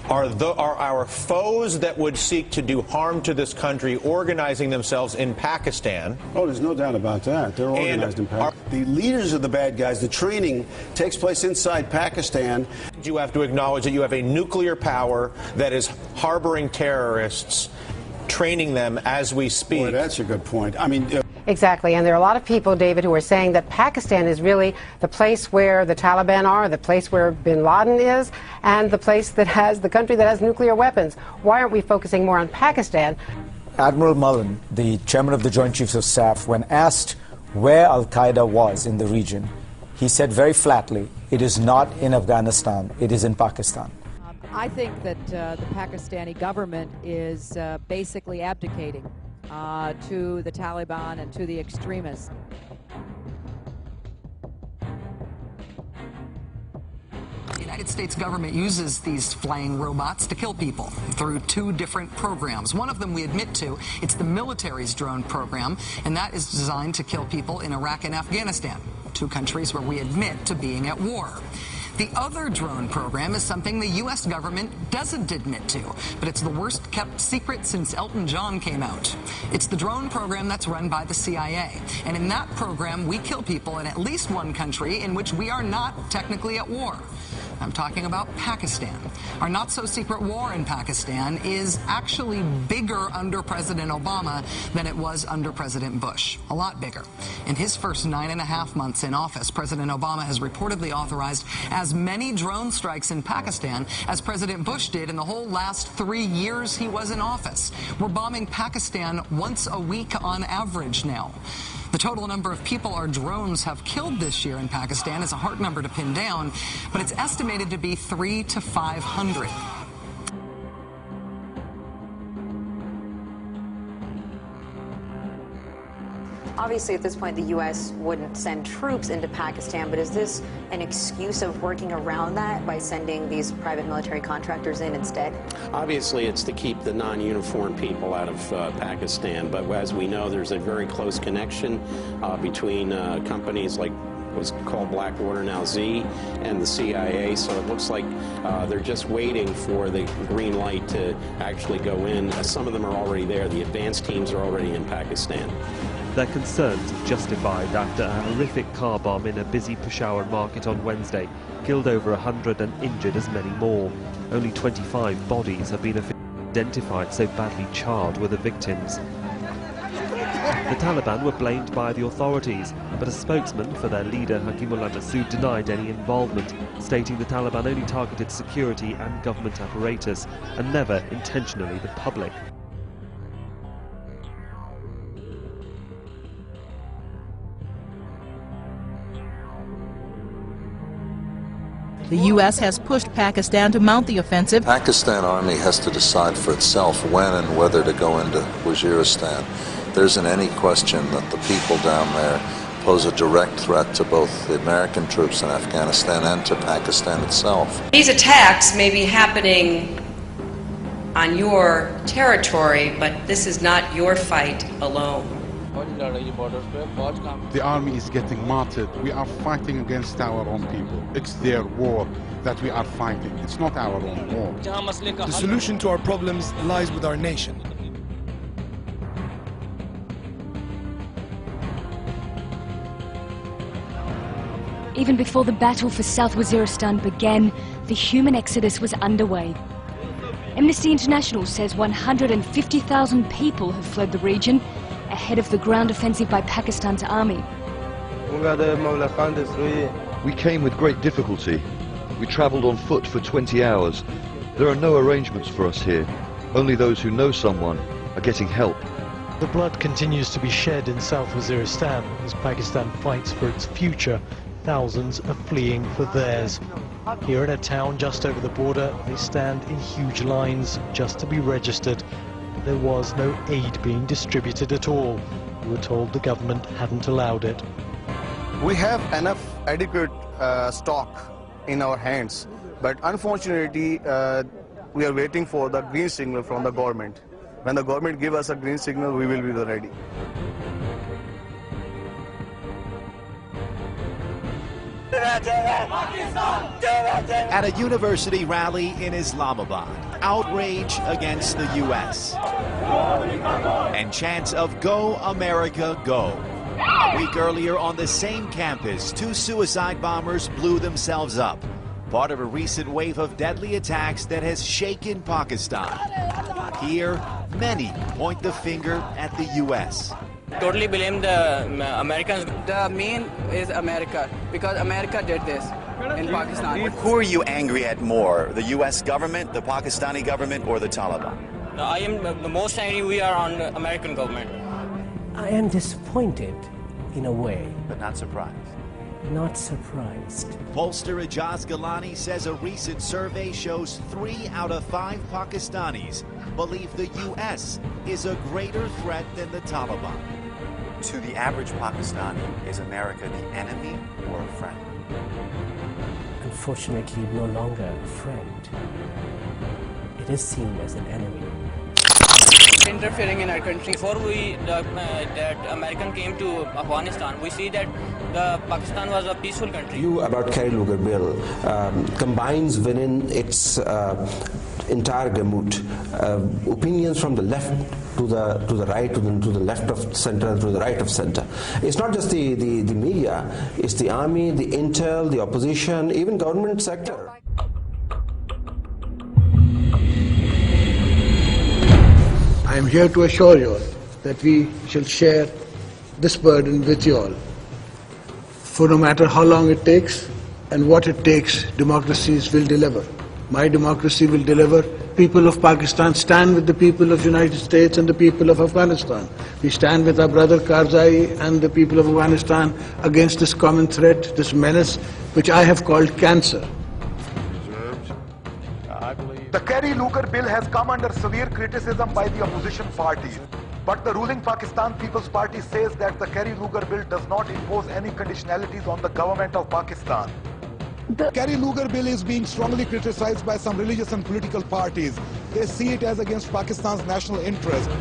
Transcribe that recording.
are our foes that would seek to do harm to this country organizing themselves in Pakistan. Oh, there's no doubt about that. They're organized in Pakistan. The leaders of the bad guys, the training takes place inside Pakistan. You have to acknowledge that you have a nuclear power that is harboring terrorists, training them as we speak. Boy, that's a good point. I mean... Exactly, and there are a lot of people, David, who are saying that Pakistan is really the place where the Taliban are, the place where bin Laden is, and the place that has, the country that has nuclear weapons. Why aren't we focusing more on Pakistan? Admiral Mullen, the chairman of the Joint Chiefs of Staff, when asked where al-Qaeda was in the region, he said very flatly, it is not in Afghanistan, it is in Pakistan. I think that the Pakistani government is basically abdicating to the Taliban and to the extremists. The United States government uses these flying robots to kill people through two different programs. One of them we admit to, it's the military's drone program, and that is designed to kill people in Iraq and Afghanistan, two countries where we admit to being at war. The other drone program is something the U.S. government doesn't admit to, but it's the worst kept secret since Elton John came out. It's the drone program that's run by the CIA. And in that program, we kill people in at least one country in which we are not technically at war. I'm talking about Pakistan. Our not-so-secret war in Pakistan is actually bigger under President Obama than it was under President Bush. A lot bigger. In his first 9.5 months in office, President Obama has reportedly authorized as many drone strikes in Pakistan as President Bush did in the whole last 3 years he was in office. We're bombing Pakistan once a week on average now. The total number of people our drones have killed this year in Pakistan is a hard number to pin down, but it's estimated to be 300 to 500. Obviously, at this point, the U.S. wouldn't send troops into Pakistan, but is this an excuse of working around that by sending these private military contractors in instead? Obviously, it's to keep the non-uniformed people out of Pakistan, but as we know, there's a very close connection between companies like what's called Blackwater, now Z, and the CIA, so it looks like they're just waiting for the green light to actually go in. Some of them are already there. The advanced teams are already in Pakistan. Their concerns justified after a horrific car bomb in a busy Peshawar market on Wednesday killed over 100 and injured as many more. Only 25 bodies have been identified, so badly charred were the victims. The Taliban were blamed by the authorities, but a spokesman for their leader, Hakimullah Masood, denied any involvement, stating the Taliban only targeted security and government apparatus, and never intentionally the public. The U.S. has pushed Pakistan to mount the offensive. Pakistan Army has to decide for itself when and whether to go into Waziristan. There isn't any question that the people down there pose a direct threat to both the American troops in Afghanistan and to Pakistan itself. These attacks may be happening on your territory, but this is not your fight alone. The army is getting martyred. We are fighting against our own people. It's their war that we are fighting. It's not our own war. The solution to our problems lies with our nation. Even before the battle for South Waziristan began, the human exodus was underway. Amnesty International says 150,000 people have fled the region ahead of the ground offensive by Pakistan's army. We came with great difficulty. We travelled on foot for 20 hours. There are no arrangements for us here. Only those who know someone are getting help. The blood continues to be shed in South Waziristan as Pakistan fights for its future. Thousands are fleeing for theirs. Here in a town just over the border, they stand in huge lines just to be registered. There was no aid being distributed at all. We were told the government hadn't allowed it. We have enough adequate stock in our hands, but unfortunately we are waiting for the green signal from the government. When the government gives us a green signal, we will be ready. At a university rally in Islamabad, outrage against the U.S. and chants of "Go America, go." A week earlier on the same campus, 2 suicide bombers blew themselves up, part of a recent wave of deadly attacks that has shaken Pakistan. Here, many point the finger at the U.S. Totally blame the Americans. The main is America, because America did this in Pakistan. Who are you angry at more, the U.S. government, the Pakistani government, or the Taliban? I am the most angry we are on the American government. I am disappointed in a way. But not surprised. Not surprised. Pollster Ijaz Gilani says a recent survey shows 3 out of 5 Pakistanis believe the U.S. is a greater threat than the Taliban. To the average Pakistani, is America the enemy or a friend? Unfortunately, no longer a friend. It is seen as an enemy. Interfering in our country. Before that American came to Afghanistan, we see that Pakistan was a peaceful country. View about Kerry Lugar bill combines within its entire gamut opinions from the left to the right, to the left of center, and to the right of center. It's not just the media; it's the army, the intel, the opposition, even government sector. I am here to assure you all that we shall share this burden with you all. For no matter how long it takes and what it takes, democracies will deliver. My democracy will deliver. People of Pakistan stand with the people of the United States and the people of Afghanistan. We stand with our brother Karzai and the people of Afghanistan against this common threat, this menace, which I have called cancer. The Kerry Lugar bill has come under severe criticism by the opposition parties. But the ruling Pakistan People's Party says that the Kerry Lugar bill does not impose any conditionalities on the government of Pakistan. The Kerry Lugar bill is being strongly criticized by some religious and political parties. They see it as against Pakistan's national interest.